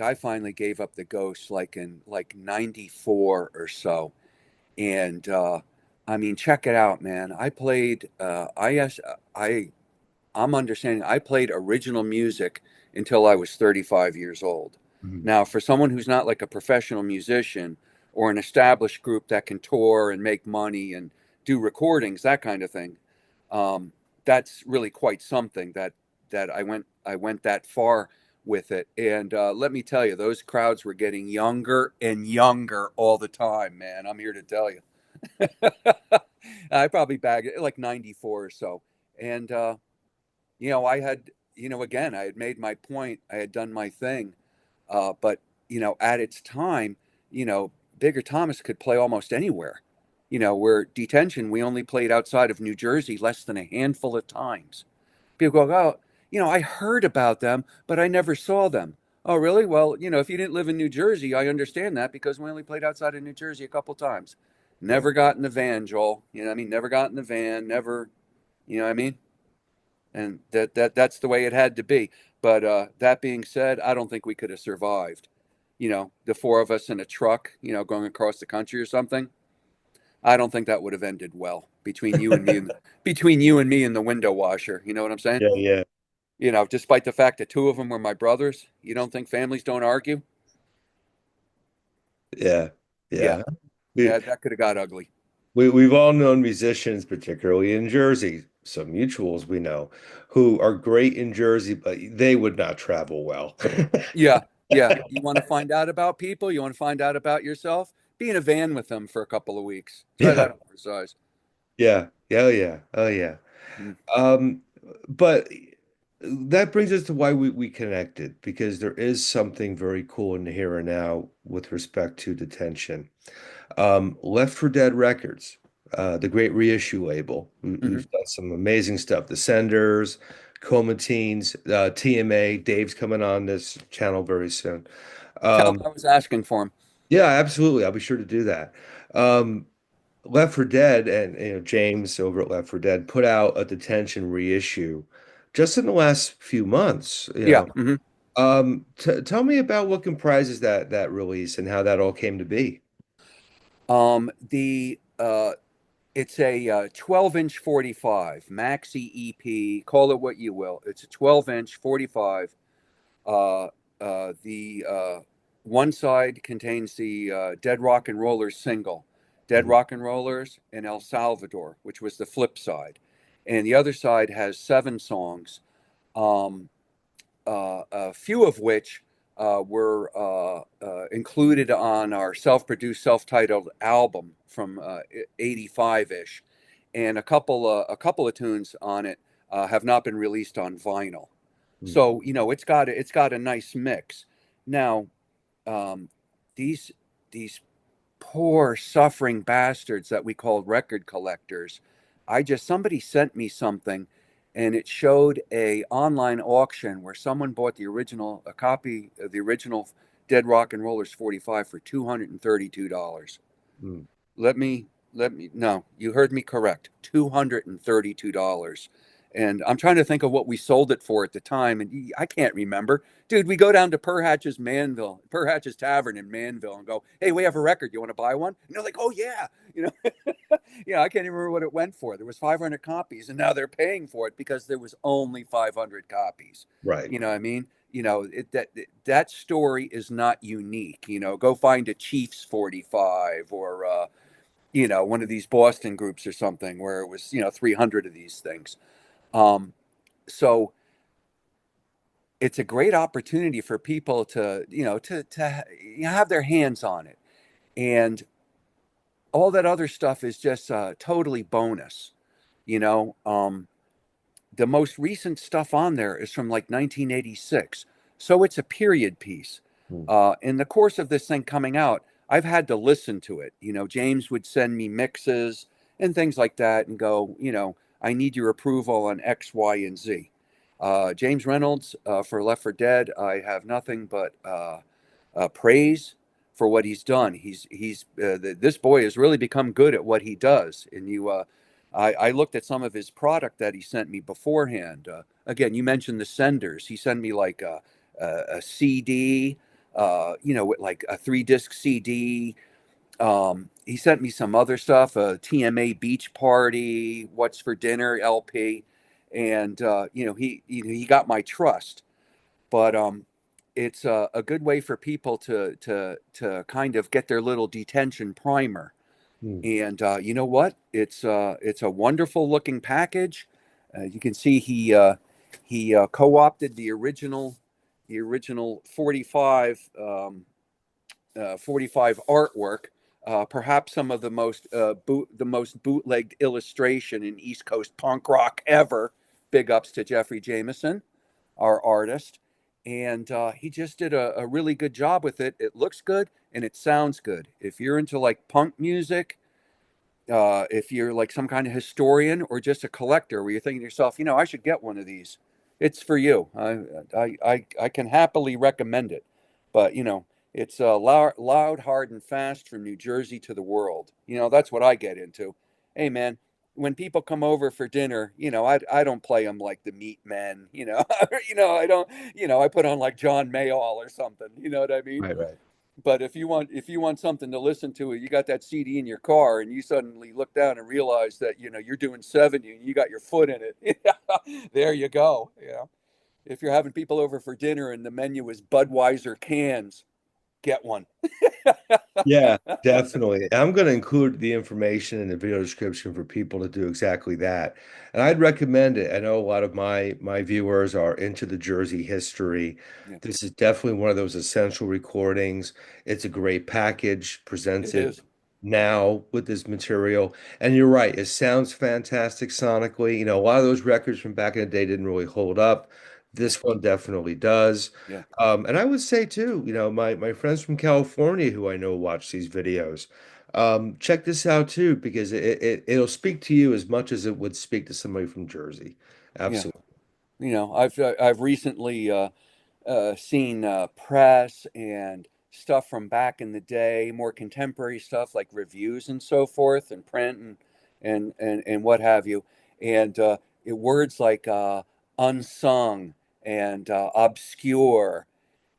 I finally gave up the ghost like in like 94 or so. And I mean, check it out, man. I played I I'm understanding I played original music until I was 35 years old. Mhm. Now, for someone who's not like a professional musician or an established group that can tour and make money and do recordings, that kind of thing, that's really quite something that I went that far with it. And let me tell you, those crowds were getting younger and younger all the time, man. I'm here to tell you. I probably bagged it like 94 or so. And I had, again, I had made my point. I had done my thing. But, at its time, you know, Bigger Thomas could play almost anywhere. Where Detention, we only played outside of New Jersey less than a handful of times. People go, oh, I heard about them, but I never saw them. Oh, really? Well, if you didn't live in New Jersey, I understand that because we only played outside of New Jersey a couple times. Yeah. Never got in the van, Joel. You know what I mean? Never got in the van, never, you know what I mean? And that's the way it had to be. But that being said, I don't think we could have survived. The four of us in a truck, going across the country or something. I don't think that would have ended well between you and me and the window washer. You know what I'm saying? Yeah, yeah, Despite the fact that two of them were my brothers, you don't think families don't argue? yeah, Yeah, yeah. We, yeah, that could have got ugly. we've all known musicians, particularly in Jersey, some mutuals we know, who are great in Jersey, but they would not travel well. Yeah, yeah. You want to find out about people? You want to find out about yourself? Be in a van with them for a couple of weeks. Try Yeah, that on for size. yeah, yeah, oh yeah, oh yeah. Mm. Um, but that brings us to why we connected, because there is something very cool in the here and now with respect to Detention. Left for Dead Records, the great reissue label, Hmm. who's done some amazing stuff. The Senders, Comatines, TMA. Dave's coming on this channel very soon. Tell them Um, I was asking for them. yeah, absolutely. I'll be sure to do that. Um, Left for Dead and James over at Left for Dead put out a Detention reissue just in the last few months. Yeah. Hmm. T Tell me about what comprises that release and how that all came to be. The It's a 12-inch 45 maxi EP. Call it what you will. It's a 12-inch 45. Uh, the One side contains the Dead Rock and Rollers single, Dead Mhm. Rock and Rollers and El Salvador, which was the flip side, and the other side has 7 songs. Um, a few of which were included on our self-produced, self-titled album from '85-ish, and a couple of tunes on it have not been released on vinyl. Mhm. So it's got a nice mix. Now, um, these these poor suffering bastards that we called record collectors. Somebody sent me something and it showed a online auction where someone bought a copy of the original Dead Rock and Rollers 45 for $232. Mhm. No, you heard me correct. $232. And I'm trying to think of what we sold it for at the time, and I can't remember. Dude, we go down to Pur Hatch's Tavern in Manville, and go, "Hey, we have a record. You want to buy one?" And they're like, "Oh yeah." You know, yeah, I can't even remember what it went for. There was 500 copies, and now they're paying for it because there was only 500 copies. Right. You know what I mean? That story is not unique. Go find a Chiefs 45 or one of these Boston groups or something where it was 300 of these things. Um, so it's a great opportunity for people to have their hands on it, and all that other stuff is just totally bonus. You know, the most recent stuff on there is from like 1986, so it's a period piece. Mhm. In the course of this thing coming out, I've had to listen to it. James would send me mixes and things like that and go, I need your approval on X, Y, and Z. James Reynolds, for Left for Dead, I have nothing but praise for what he's done. This boy has really become good at what he does. And I looked at some of his product that he sent me beforehand. Again, you mentioned the senders. He sent me like a CD, with like a 3 disc CD. He sent me some other stuff, a TMA Beach Party, What's for Dinner LP, and he got my trust. But it's a good way for people to kind of get their little detention primer. Hmm. And you know what? It's a wonderful looking package. You can see he co-opted the original 45 artwork. Perhaps some of the most bootlegged illustration in East Coast punk rock ever. Big ups to Jeffrey Jameson, our artist, and he just did a really good job with it. It looks good and it sounds good. If you're into like punk music, if you're like some kind of historian or just a collector where you're thinking to yourself, I should get one of these, it's for you. I can happily recommend it. But, it's loud, hard, and fast from New Jersey to the world. That's what I get into. Hey, man, when people come over for dinner, I don't play them like the Meat Men, I don't, I put on like John Mayall or something. You know what I mean? Right, right. But if you want something to listen to, you got that CD in your car, and you suddenly look down and realize that you're doing 70 and you got your foot in it. There you go. If you're having people over for dinner and the menu is Budweiser cans, get one. Yeah, definitely. I'm going to include the information in the video description for people to do exactly that. And I'd recommend it. I know a lot of my viewers are into the Jersey history. Yeah, This is definitely one of those essential recordings. It's a great package, presents it it is. now with this material. And you're right, it sounds fantastic sonically. A lot of those records from back in the day didn't really hold up. Yeah, This one definitely does. yeah, And I would say too, my friends from California who I know watch these videos, check this out too, because it'll speak to you as much as it would speak to somebody from Jersey. yeah. Absolutely. I've recently seen press and stuff from back in the day, more contemporary stuff like reviews and so forth, and print and what have you, and words like unsung and obscure,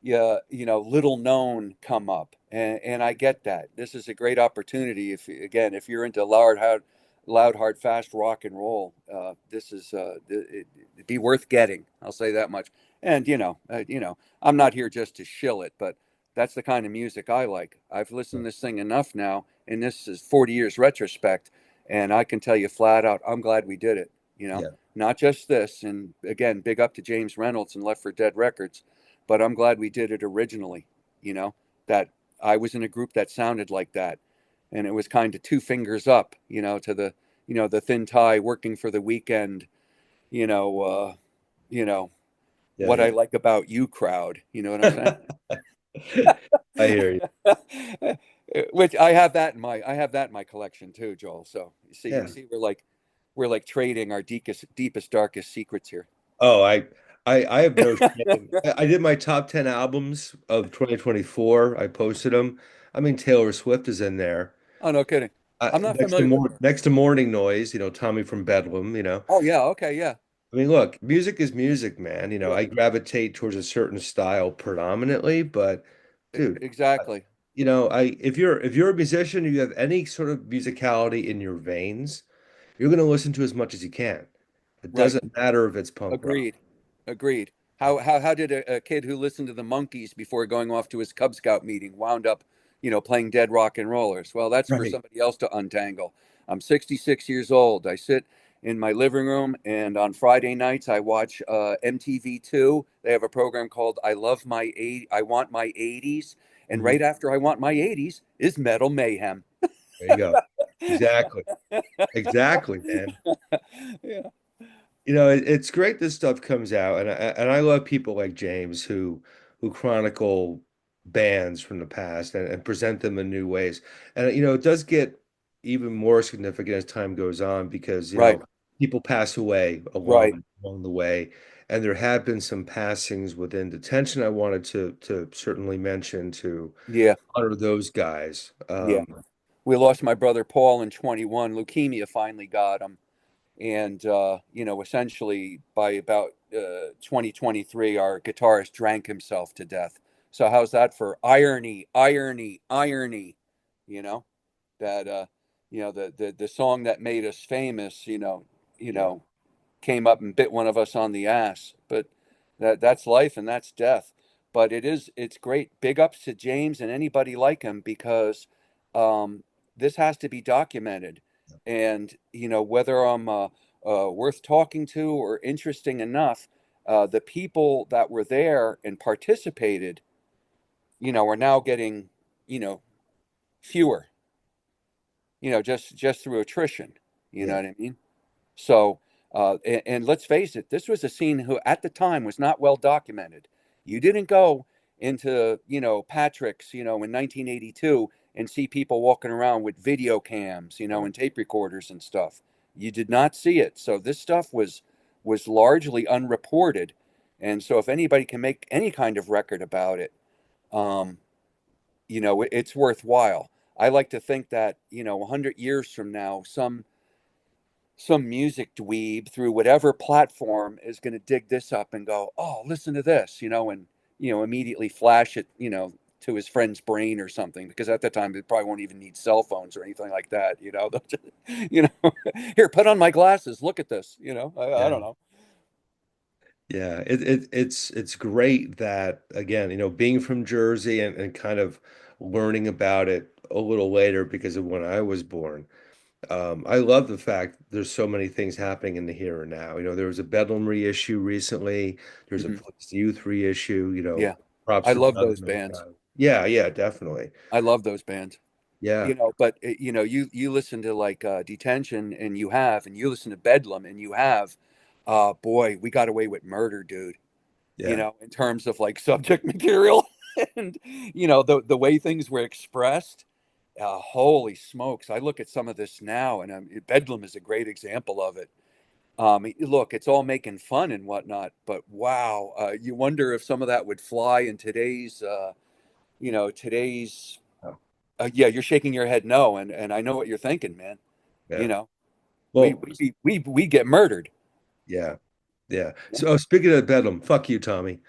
yeah, little known come up, and I get that. This is a great opportunity. If you're into loud, hard, fast rock and roll, this is it'd be worth getting. I'll say that much. And I'm not here just to shill it, but that's the kind of music I like. I've listened to this thing enough now, and this is 40 years retrospect, and I can tell you flat out, I'm glad we did it. Yeah. Not just this, and again, big up to James Reynolds and Left for Dead Records, but I'm glad we did it originally. You know that I was in a group that sounded like that, and it was kind of two fingers up, to the thin tie working for the weekend, you know, uh, you know Yeah, what I yeah. like about you crowd. You know what I'm saying? I hear you. Which I have that in my collection too, Joel. So you Yeah. see, we're like trading our deepest, darkest secrets here. Oh, I have no shame. I did my top 10 albums of 2024. I posted them. I mean, Taylor Swift is in there. Oh, no kidding. I'm not Next to familiar with her. Morning Noise, Tommy from Bedlam. Oh yeah, okay, yeah, I mean, look, music is music, man. yeah, I gravitate towards a certain style predominantly, but dude, exactly. I if you're a musician, you have any sort of musicality in your veins, you're gonna listen to as much as you can. It Right. doesn't matter if it's punk rock. Agreed. Agreed. How did a kid who listened to the Monkees before going off to his Cub Scout meeting wound up, playing dead rock and rollers? Well, that's for Right. somebody else to untangle. I'm 66 years old. I sit in my living room, and on Friday nights I watch MTV2. They have a program called I Want My 80s, and Mhm. right after I Want My 80s is Metal Mayhem. There you go. Exactly. Exactly, man. Yeah. It's great this stuff comes out, and I love people like James who chronicle bands from the past and present them in new ways. And it does get even more significant as time goes on because Right, people pass away right. along the way. And there have been some passings within detention I wanted to certainly mention to Yeah, honor those guys. yeah. We lost my brother Paul in 21. Leukemia finally got him. And, essentially by about 2023, our guitarist drank himself to death. So how's that for irony, irony, irony? You know, that, the song that made us famous, you Yeah, know, came up and bit one of us on the ass. But that's life and that's death. But it's great. Big ups to James and anybody like him because um, this has to be documented. And whether I'm worth talking to or interesting enough, the people that were there and participated, are now getting you know fewer. Just through attrition. You know yeah, what I mean? So, and let's face it, this was a scene who at the time was not well documented. You didn't go into, Patrick's, in 1982 and see people walking around with video cams, right. and tape recorders and stuff. You did not see it. So this stuff was largely unreported. And so if anybody can make any kind of record about it, um, it's worthwhile. I like to think that, 100 years from now, some music dweeb through whatever platform is going to dig this up and go, "Oh, listen to this," and immediately flash it, to his friend's brain or something. Because at that time, they probably won't even need cell phones or anything like that. They'll just, here, put on my glasses. Look at this. I Yeah. don't know. Yeah, it's great that again, being from Jersey and kind of learning about it a little later because of when I was born. I love the fact there's so many things happening in the here and now. There was a Bedlam reissue recently. There's a Hmm. Police Youth reissue. Yeah, Props I to love Doug those and those bands. guys. Yeah, yeah, definitely. I love those bands. Yeah, But you listen to like Detention, and you listen to Bedlam, and boy, we got away with murder, dude. yeah, In terms of like subject material and the way things were expressed. Holy smokes! I look at some of this now, and Bedlam is a great example of it. Look, it's all making fun and whatnot, but wow, you wonder if some of that would fly in today's. oh, Yeah, you're shaking your head no, and I know what you're thinking, man. You yeah. know, we Well, we get murdered. yeah, yeah. So speaking of Bedlam, fuck you, Tommy.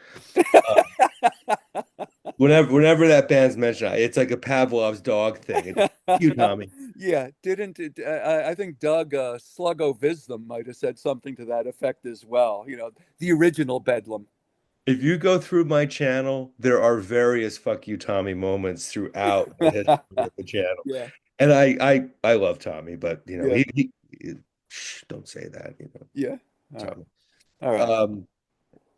Whenever that band's mentioned, it's like a Pavlov's dog thing. It's you, Tommy. Yeah, didn't it, I think Doug Sluggo Visdom might have said something to that effect as well. The original Bedlam. If you go through my channel, there are various "fuck you, Tommy" moments throughout the history of the channel, Yeah, and I love Tommy, but yeah, shh, don't say that, yeah. All right, Tommy. all right. Um,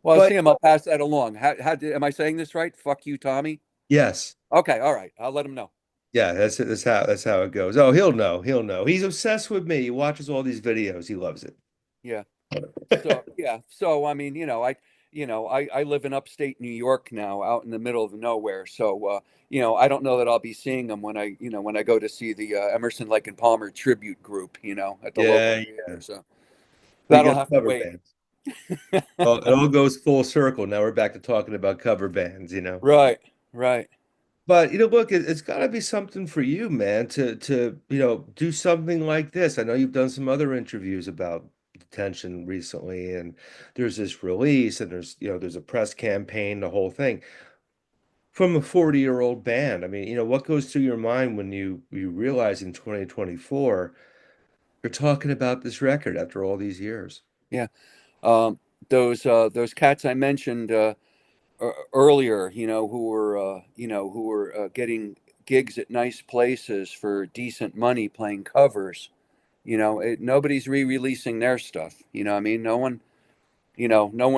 Well, but Sam, I'll pass that along. Am I saying this right? Fuck you, Tommy. yes, Okay, all right. I'll let him know. yeah, that's how it goes. Oh, he'll know, he'll know. He's obsessed with me. He watches all these videos. He loves it. Yeah. So yeah. So I mean, I live in upstate New York now, out in the middle of nowhere. So I don't know that I'll be seeing them when I go to see the Emerson, Lake and Palmer tribute group, at the local Yeah, theater. yeah. So We that'll got have to cover wait. bands. Well, it all goes full circle. Now we're back to talking about cover bands. Right. Right. But look, it's got to be something for you, man, to do something like this. I know you've done some other interviews about detention recently, and there's this release, and there's a press campaign, the whole thing from a 40-year-old band. I mean, what goes through your mind when you realize in 2024 you're talking about this record after all these years? Yeah. Um, those cats I mentioned earlier, who were getting gigs at nice places for decent money playing covers. Nobody's re-releasing their stuff. I mean, no one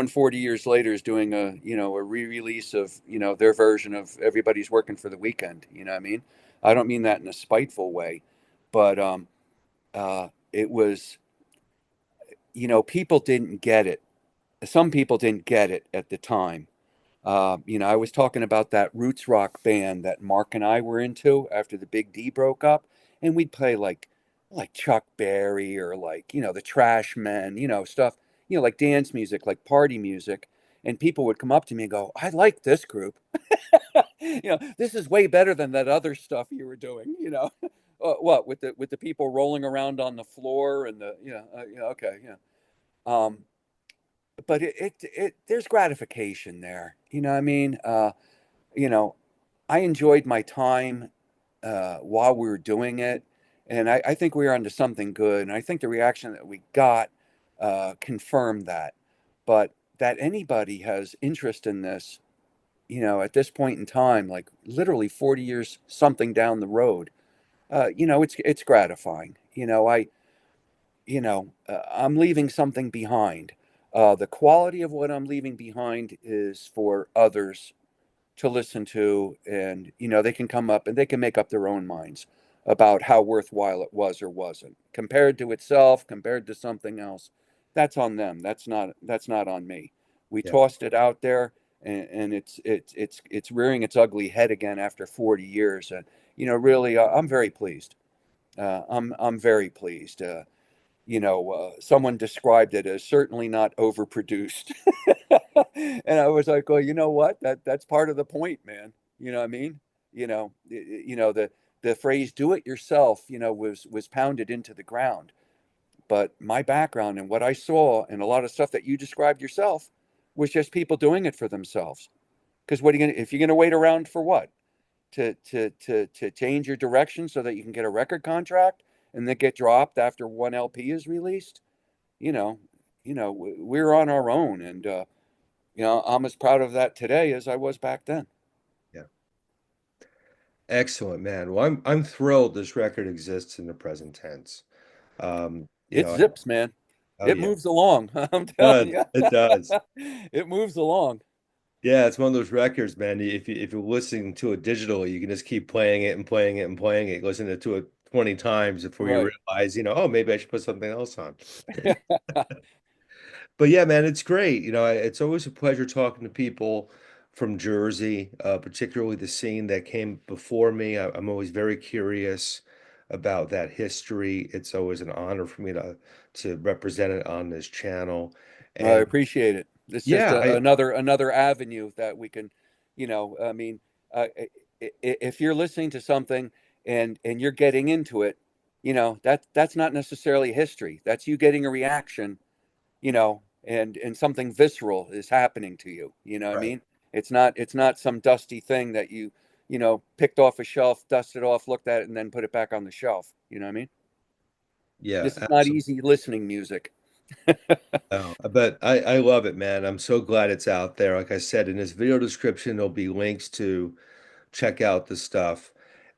40 years later is doing a re-release of, their version of Everybody's Working for the Weekend. You know what I mean? I don't mean that in a spiteful way, but it was, people didn't get it. Some people didn't get it at the time. I was talking about that roots rock band that Mark and I were into after the Big D broke up, and we'd play like Chuck Berry or like, the Trash Men, stuff, like dance music, like party music. And people would come up to me and go, "I like this group. This is way better than that other stuff you were doing." What with the people rolling around on the floor and okay, yeah. Um, but there's gratification there. You know what I mean? You know, I enjoyed my time while we were doing it, and I think we were onto something good. And I think the reaction that we got confirmed that. But that anybody has interest in this, at this point in time, like literally 40 years something down the road, it's gratifying. I'm leaving something behind. The quality of what I'm leaving behind is for others to listen to, and they can come up and they can make up their own minds about how worthwhile it was or wasn't compared to itself, compared to something else. That's on them. That's not on me. We Yeah. tossed it out there, and it's rearing its ugly head again after 40 years. And really, I'm very pleased. I'm very pleased. Someone described it as certainly not overproduced. And I was like, well, you know what? That's part of the point, man. You know what I mean? The phrase "do it yourself," was pounded into the ground. But my background and what I saw and a lot of stuff that you described yourself was just people doing it for themselves. Because what are you gonna if you're gonna wait around for what? To change your direction so that you can get a record contract and then get dropped after one LP is released? You know, we're on our own, and I'm as proud of that today as I was back then. Yeah. Excellent, man. Well, I'm thrilled this record exists in the present tense. It zips, man. Oh It yeah, moves along. I'm it telling does. you, It does. it moves along. Yeah, it's one of those records, man. If you're listening to it digitally, you can just keep playing it and playing it and playing it, listen to it 20 times before you Right. realize, oh, maybe I should put something else on. But yeah, man, it's great. It's always a pleasure talking to people from Jersey, particularly the scene that came before me. I'm always very curious about that history. It's always an honor for me to represent it on this channel. I And appreciate it. It's just yeah, another avenue that we can, I mean, if you're listening to something and you're getting into it, that's not necessarily history. That's you getting a reaction, and something visceral is happening to you. You know what I right. mean? It's not some dusty thing that picked off a shelf, dusted off, looked at it, and then put it back on the shelf. You know what I mean? Yeah, This is not absolutely. easy listening music. Oh, but I love it, man. I'm so glad it's out there. Like I said, in this video description, there'll be links to check out the stuff.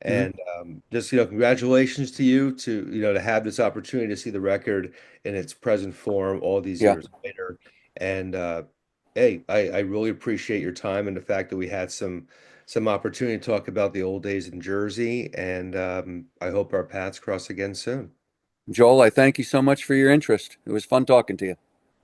Mhm. And just, congratulations to you to have this opportunity to see the record in its present form all these Yeah. years later. And hey, I really appreciate your time and the fact that we had some opportunity to talk about the old days in Jersey. And I hope our paths cross again soon. Joel, I thank you so much for your interest. It was fun talking to you.